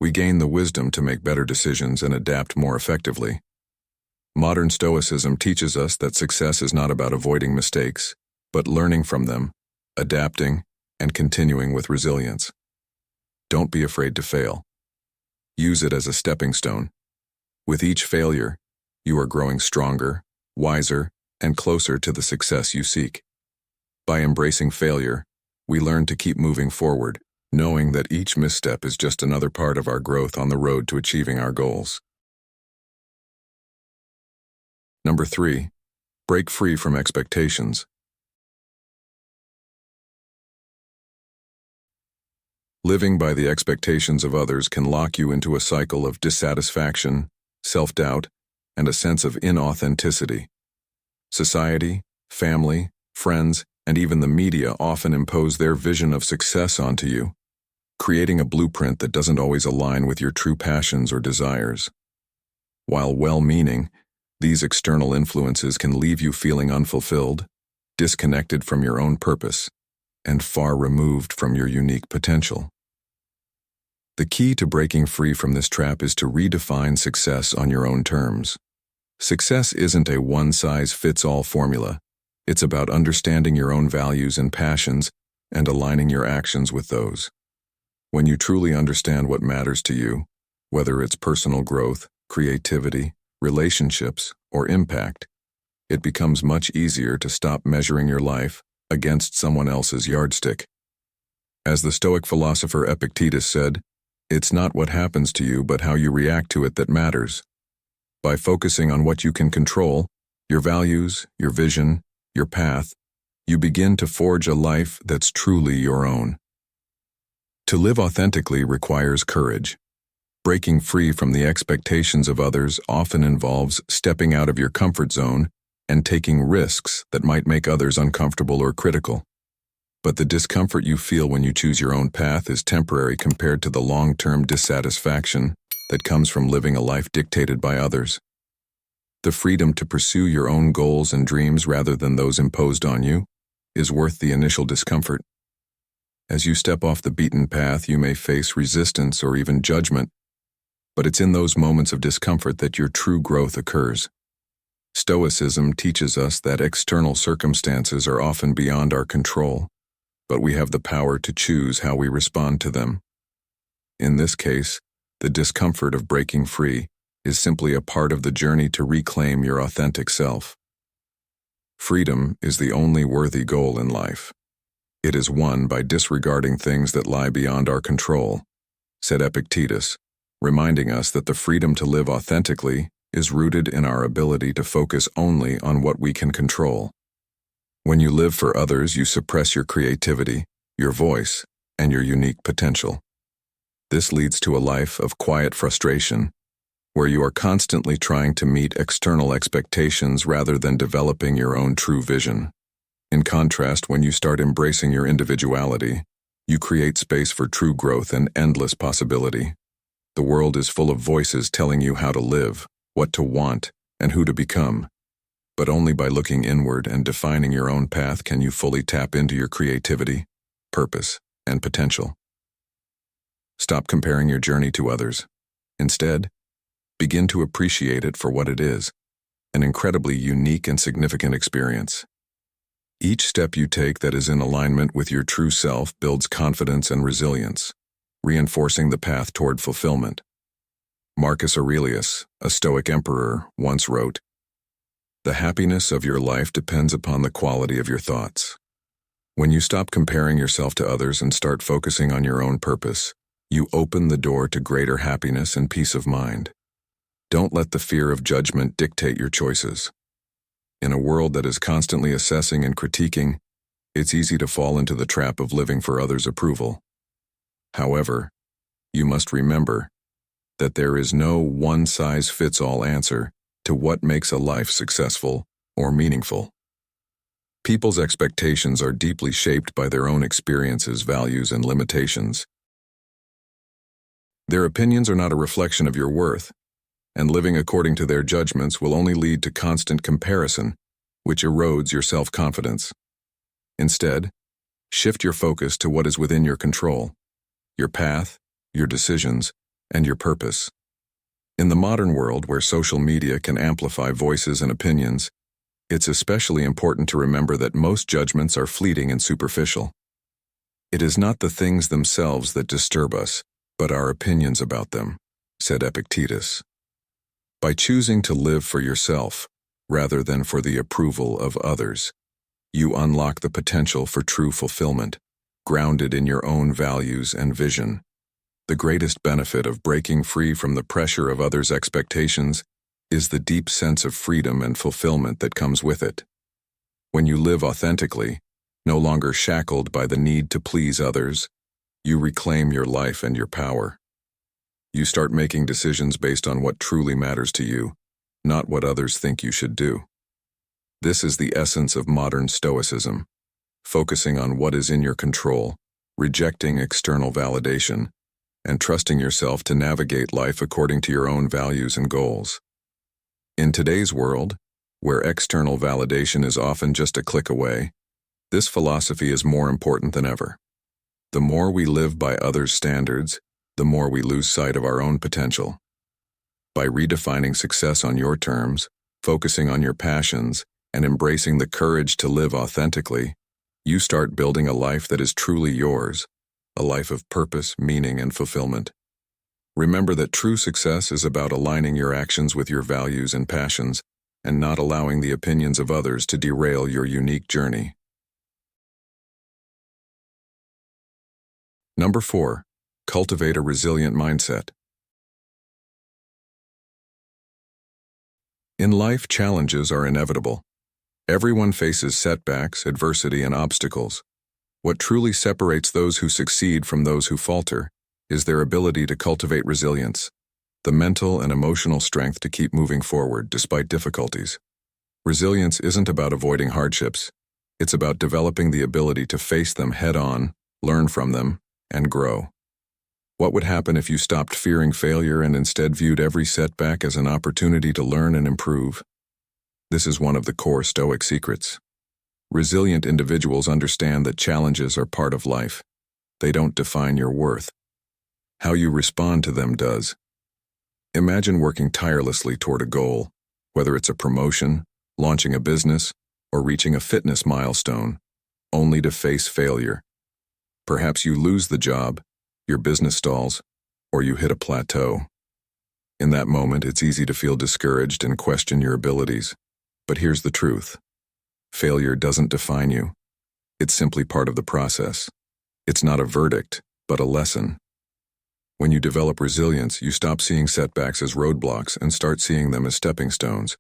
we gain the wisdom to make better decisions and adapt more effectively. Modern Stoicism teaches us that success is not about avoiding mistakes, but learning from them, adapting, and continuing with resilience. Don't be afraid to fail. Use it as a stepping stone. With each failure, you are growing stronger, wiser, and closer to the success you seek. By embracing failure, we learn to keep moving forward, knowing that each misstep is just another part of our growth on the road to achieving our goals. Number 3, break free from expectations. Living by the expectations of others can lock you into a cycle of dissatisfaction, self-doubt, and a sense of inauthenticity. Society, family, friends, and even the media often impose their vision of success onto you, creating a blueprint that doesn't always align with your true passions or desires. While well-meaning, these external influences can leave you feeling unfulfilled, disconnected from your own purpose, and far removed from your unique potential. The key to breaking free from this trap is to redefine success on your own terms. Success isn't a one-size-fits-all formula. It's about understanding your own values and passions and aligning your actions with those. When you truly understand what matters to you, whether it's personal growth, creativity, relationships, or impact, it becomes much easier to stop measuring your life against someone else's yardstick. As the Stoic philosopher Epictetus said, "It's not what happens to you, but how you react to it that matters." By focusing on what you can control, your values, your vision, your path, you begin to forge a life that's truly your own. To live authentically requires courage. Breaking free from the expectations of others often involves stepping out of your comfort zone and taking risks that might make others uncomfortable or critical. But the discomfort you feel when you choose your own path is temporary compared to the long-term dissatisfaction that comes from living a life dictated by others. The freedom to pursue your own goals and dreams rather than those imposed on you is worth the initial discomfort. As you step off the beaten path, you may face resistance or even judgment, but it's in those moments of discomfort that your true growth occurs. Stoicism teaches us that external circumstances are often beyond our control, but we have the power to choose how we respond to them. In this case, the discomfort of breaking free is simply a part of the journey to reclaim your authentic self. Freedom is the only worthy goal in life. It is won by disregarding things that lie beyond our control, said Epictetus, reminding us that the freedom to live authentically is rooted in our ability to focus only on what we can control. When you live for others, you suppress your creativity, your voice, and your unique potential. This leads to a life of quiet frustration, where you are constantly trying to meet external expectations rather than developing your own true vision. In contrast, when you start embracing your individuality, you create space for true growth and endless possibility. The world is full of voices telling you how to live, what to want, and who to become. But only by looking inward and defining your own path can you fully tap into your creativity, purpose, and potential. Stop comparing your journey to others. Instead, begin to appreciate it for what it is, an incredibly unique and significant experience. Each step you take that is in alignment with your true self builds confidence and resilience, reinforcing the path toward fulfillment. Marcus Aurelius, a Stoic emperor, once wrote, "The happiness of your life depends upon the quality of your thoughts." When you stop comparing yourself to others and start focusing on your own purpose, you open the door to greater happiness and peace of mind. Don't let the fear of judgment dictate your choices. In a world that is constantly assessing and critiquing, it's easy to fall into the trap of living for others' approval. However, you must remember that there is no one-size-fits-all answer to what makes a life successful or meaningful. People's expectations are deeply shaped by their own experiences, values, and limitations. Their opinions are not a reflection of your worth, and living according to their judgments will only lead to constant comparison, which erodes your self-confidence. Instead, shift your focus to what is within your control, your path, your decisions, and your purpose. In the modern world where social media can amplify voices and opinions, it's especially important to remember that most judgments are fleeting and superficial. It is not the things themselves that disturb us, but our opinions about them, said Epictetus. By choosing to live for yourself, rather than for the approval of others, you unlock the potential for true fulfillment, grounded in your own values and vision. The greatest benefit of breaking free from the pressure of others' expectations is the deep sense of freedom and fulfillment that comes with it. When you live authentically, no longer shackled by the need to please others, you reclaim your life and your power. You start making decisions based on what truly matters to you, not what others think you should do. This is the essence of modern Stoicism, focusing on what is in your control, rejecting external validation, and trusting yourself to navigate life according to your own values and goals. In today's world, where external validation is often just a click away, this philosophy is more important than ever. The more we live by others' standards, the more we lose sight of our own potential. By redefining success on your terms, focusing on your passions, and embracing the courage to live authentically, you start building a life that is truly yours, a life of purpose, meaning, and fulfillment. Remember that true success is about aligning your actions with your values and passions, and not allowing the opinions of others to derail your unique journey. Number 4. Cultivate a resilient mindset. In life, challenges are inevitable. Everyone faces setbacks, adversity, and obstacles. What truly separates those who succeed from those who falter is their ability to cultivate resilience, the mental and emotional strength to keep moving forward despite difficulties. Resilience isn't about avoiding hardships. It's about developing the ability to face them head-on, learn from them, and grow. What would happen if you stopped fearing failure and instead viewed every setback as an opportunity to learn and improve? This is one of the core Stoic secrets. Resilient individuals understand that challenges are part of life. They don't define your worth. How you respond to them does. Imagine working tirelessly toward a goal, whether it's a promotion, launching a business, or reaching a fitness milestone, only to face failure. Perhaps you lose the job, your business stalls, or you hit a plateau. In that moment, it's easy to feel discouraged and question your abilities. But here's the truth. Failure doesn't define you. It's simply part of the process. It's not a verdict, but a lesson. When you develop resilience, you stop seeing setbacks as roadblocks and start seeing them as stepping stones.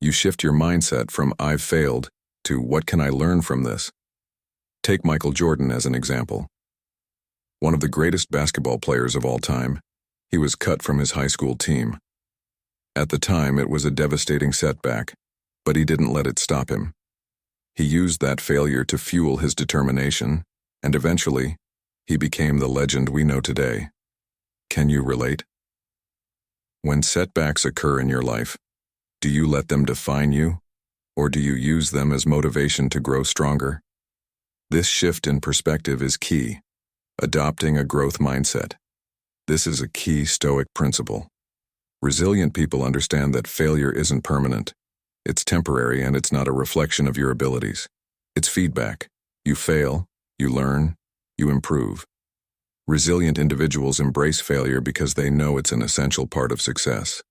You shift your mindset from "I've failed" to "What can I learn from this?" Take Michael Jordan as an example. One of the greatest basketball players of all time, he was cut from his high school team. At the time, it was a devastating setback, but he didn't let it stop him. He used that failure to fuel his determination, and eventually, he became the legend we know today. Can you relate? When setbacks occur in your life, do you let them define you, Or do you use them as motivation to grow stronger? This shift in perspective is key. Adopting a growth mindset. This is a key Stoic principle. Resilient people understand that failure isn't permanent. It's temporary, and it's not a reflection of your abilities. It's feedback. You fail, you learn, you improve. Resilient individuals embrace failure because they know it's an essential part of success.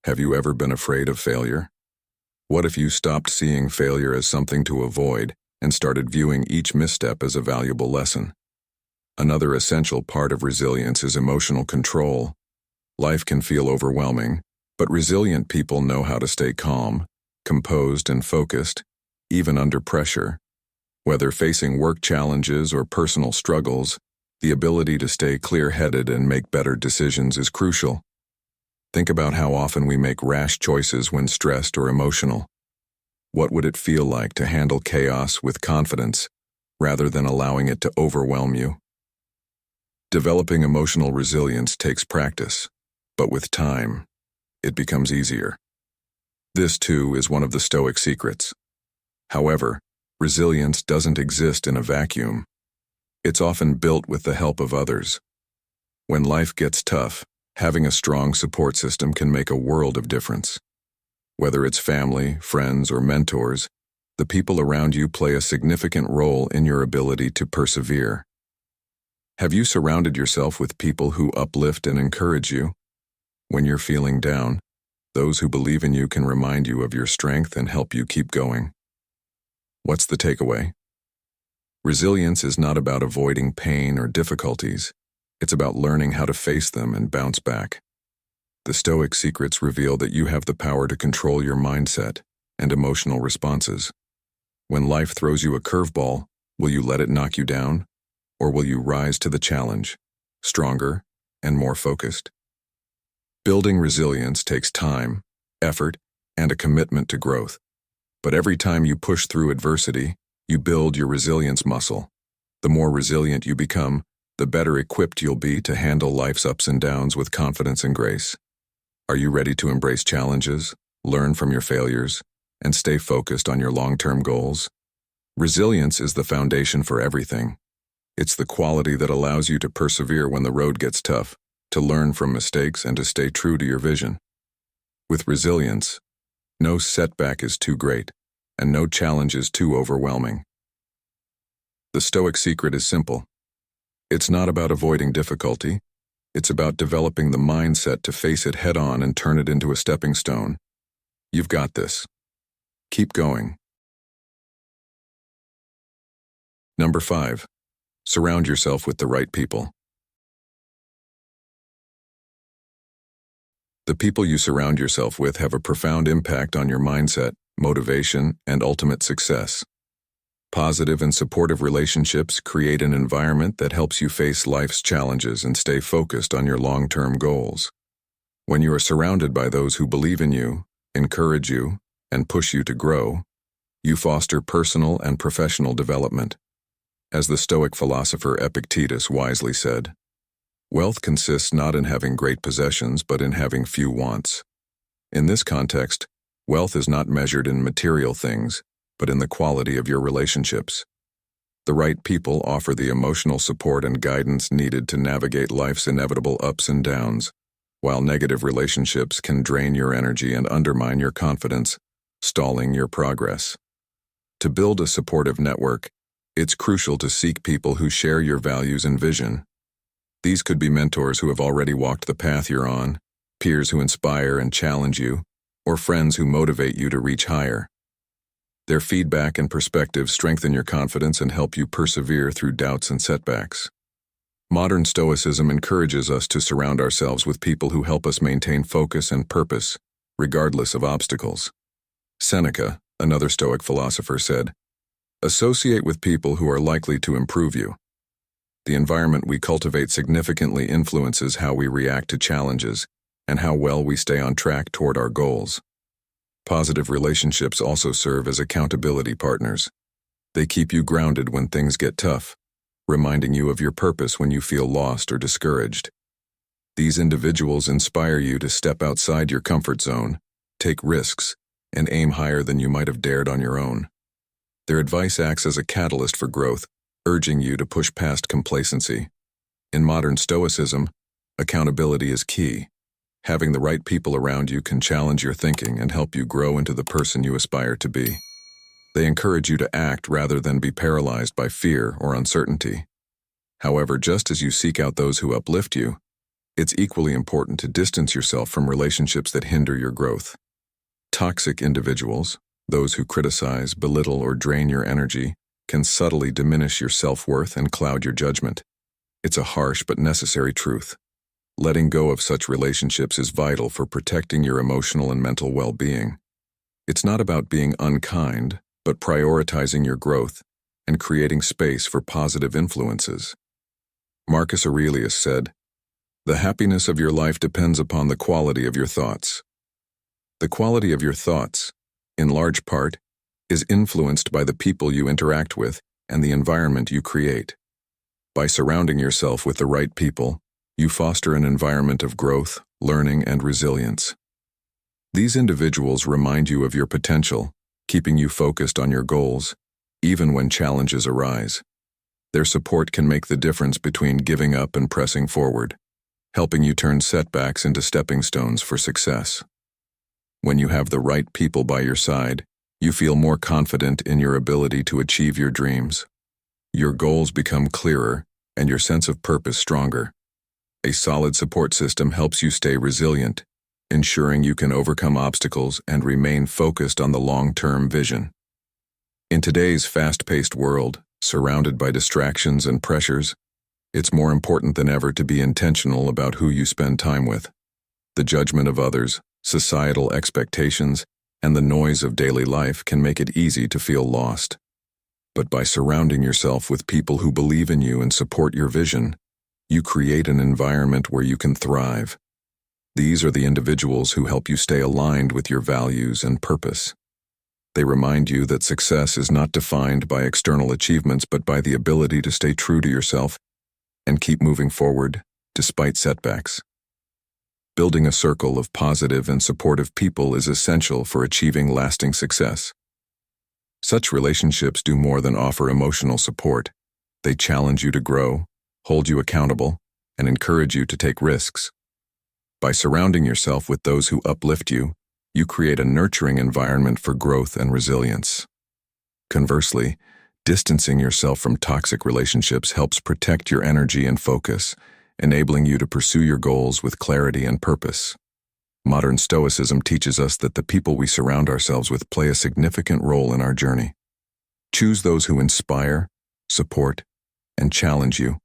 Have you ever been afraid of failure? What if you stopped seeing failure as something to avoid and started viewing each misstep as a valuable lesson? Another essential part of resilience is emotional control. Life can feel overwhelming, but resilient people know how to stay calm, composed, and focused, even under pressure. Whether facing work challenges or personal struggles, the ability to stay clear-headed and make better decisions is crucial. Think about how often we make rash choices when stressed or emotional. What would it feel like to handle chaos with confidence rather than allowing it to overwhelm you? Developing emotional resilience takes practice, but with time, it becomes easier. This, too, is one of the Stoic secrets. However, resilience doesn't exist in a vacuum. It's often built with the help of others. When life gets tough, having a strong support system can make a world of difference. Whether it's family, friends, or mentors, the people around you play a significant role in your ability to persevere. Have you surrounded yourself with people who uplift and encourage you? When you're feeling down, those who believe in you can remind you of your strength and help you keep going. What's the takeaway? Resilience is not about avoiding pain or difficulties. It's about learning how to face them and bounce back. The Stoic secrets reveal that you have the power to control your mindset and emotional responses. When life throws you a curveball, will you let it knock you down? Or will you rise to the challenge, stronger and more focused? Building resilience takes time, effort, and a commitment to growth. But every time you push through adversity, you build your resilience muscle. The more resilient you become, the better equipped you'll be to handle life's ups and downs with confidence and grace. Are you ready to embrace challenges, learn from your failures, and stay focused on your long-term goals? Resilience is the foundation for everything. It's the quality that allows you to persevere when the road gets tough, to learn from mistakes, and to stay true to your vision. With resilience, no setback is too great, and no challenge is too overwhelming. The Stoic secret is simple. It's not about avoiding difficulty. It's about developing the mindset to face it head-on and turn it into a stepping stone. You've got this. Keep going. Number 5. Surround yourself with the right people. The people you surround yourself with have a profound impact on your mindset, motivation, and ultimate success. Positive and supportive relationships create an environment that helps you face life's challenges and stay focused on your long-term goals. When you are surrounded by those who believe in you, encourage you, and push you to grow, you foster personal and professional development. As the Stoic philosopher Epictetus wisely said, "Wealth consists not in having great possessions, but in having few wants." In this context, wealth is not measured in material things, but in the quality of your relationships. The right people offer the emotional support and guidance needed to navigate life's inevitable ups and downs, while negative relationships can drain your energy and undermine your confidence, stalling your progress. To build a supportive network, it's crucial to seek people who share your values and vision. These could be mentors who have already walked the path you're on, peers who inspire and challenge you, or friends who motivate you to reach higher. Their feedback and perspective strengthen your confidence and help you persevere through doubts and setbacks. Modern Stoicism encourages us to surround ourselves with people who help us maintain focus and purpose, regardless of obstacles. Seneca, another Stoic philosopher, said, "Associate with people who are likely to improve you." The environment we cultivate significantly influences how we react to challenges and how well we stay on track toward our goals. Positive relationships also serve as accountability partners. They keep you grounded when things get tough, reminding you of your purpose when you feel lost or discouraged. These individuals inspire you to step outside your comfort zone, take risks, and aim higher than you might have dared on your own. Their advice acts as a catalyst for growth, urging you to push past complacency. In modern Stoicism, accountability is key. Having the right people around you can challenge your thinking and help you grow into the person you aspire to be. They encourage you to act rather than be paralyzed by fear or uncertainty. However, just as you seek out those who uplift you, it's equally important to distance yourself from relationships that hinder your growth. Toxic individuals, those who criticize, belittle, or drain your energy, can subtly diminish your self-worth and cloud your judgment. It's a harsh but necessary truth. Letting go of such relationships is vital for protecting your emotional and mental well-being. It's not about being unkind, but prioritizing your growth and creating space for positive influences. Marcus Aurelius said, "The happiness of your life depends upon the quality of your thoughts." The quality of your thoughts, in large part, is influenced by the people you interact with and the environment you create. By surrounding yourself with the right people, you foster an environment of growth, learning, and resilience. These individuals remind you of your potential, keeping you focused on your goals, even when challenges arise. Their support can make the difference between giving up and pressing forward, helping you turn setbacks into stepping stones for success. When you have the right people by your side, you feel more confident in your ability to achieve your dreams. Your goals become clearer and your sense of purpose stronger. A solid support system helps you stay resilient, ensuring you can overcome obstacles and remain focused on the long-term vision. In today's fast-paced world, surrounded by distractions and pressures, it's more important than ever to be intentional about who you spend time with. The judgment of others, societal expectations, and the noise of daily life can make it easy to feel lost. But by surrounding yourself with people who believe in you and support your vision, you create an environment where you can thrive. These are the individuals who help you stay aligned with your values and purpose. They remind you that success is not defined by external achievements but by the ability to stay true to yourself and keep moving forward despite setbacks. Building a circle of positive and supportive people is essential for achieving lasting success. Such relationships do more than offer emotional support. They challenge you to grow, hold you accountable, and encourage you to take risks. By surrounding yourself with those who uplift you, you create a nurturing environment for growth and resilience. Conversely, distancing yourself from toxic relationships helps protect your energy and focus, enabling you to pursue your goals with clarity and purpose. Modern Stoicism teaches us that the people we surround ourselves with play a significant role in our journey. Choose those who inspire, support, and challenge you,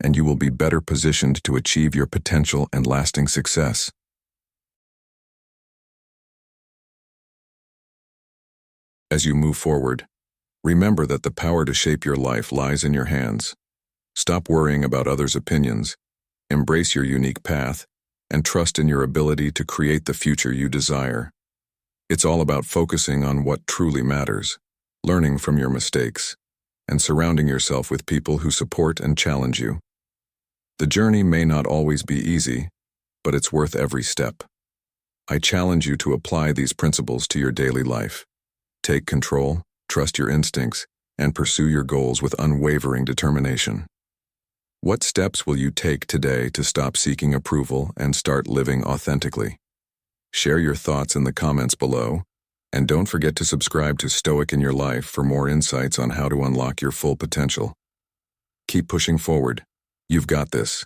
and you will be better positioned to achieve your potential and lasting success. As you move forward, remember that the power to shape your life lies in your hands. Stop worrying about others' opinions, embrace your unique path, and trust in your ability to create the future you desire. It's all about focusing on what truly matters, learning from your mistakes, and surrounding yourself with people who support and challenge you. The journey may not always be easy, but it's worth every step. I challenge you to apply these principles to your daily life. Take control, trust your instincts, and pursue your goals with unwavering determination. What steps will you take today to stop seeking approval and start living authentically? Share your thoughts in the comments below, and don't forget to subscribe to Stoic in Your Life for more insights on how to unlock your full potential. Keep pushing forward. You've got this.